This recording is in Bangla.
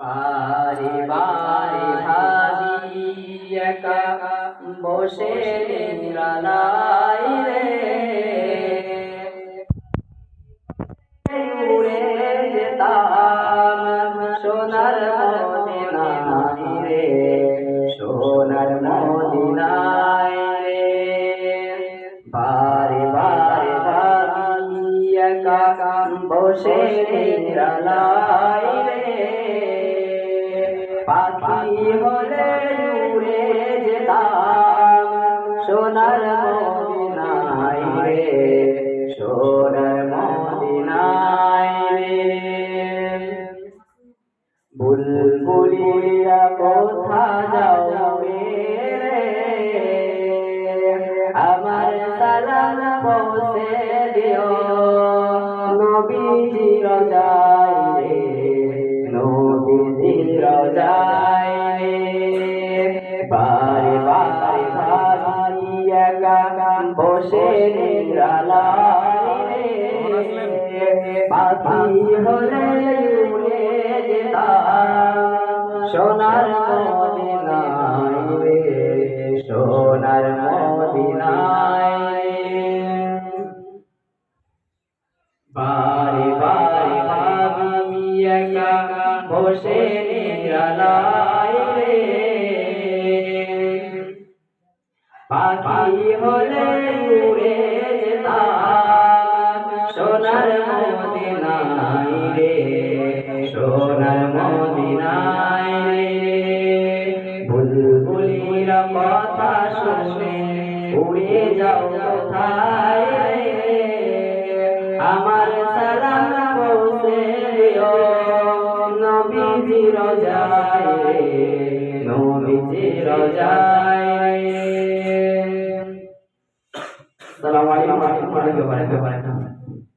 বারে বারে ভাবি একা বসে নিরালাই রে, উড়ে যেতাম সোনার মদিনায় রে, সোনার মদিনায় রে। বারে বারে ভাবি একা বসে নিরালাই রে, পাখি হলে উড়ে যেতাম সোনার মদিনায় রে, সোনার মদিনায় রে। বুলবুলিরা কোথা যাও রে, আমার সালাম পৌঁছে দিও নবীজি রোজায় রে, নবীজি রোজায় রে। বারে বারে ভাবি একা বসে নিরালাই রে, পাখি হলে উড়ে যেতাম সোনার মদিনায় রে, সোনার মদিনায়। বারে বারে ভাবি একা বসে নিরালাই রে, পাখি হলে উড়ে যেতাম সোনার মদিনায় রে, সোনার মদিনায় রে। বুলবুলিরা কথা শুনে উড়ে যাও কোথায় রে, আমার সালাম পৌঁছে দিও নবীজি রোজায় রে, নবীজি রোজায়। আসসালামু আলাইকুম ওয়া রাহমাতুল্লাহি ওয়া বারাকাতুহু।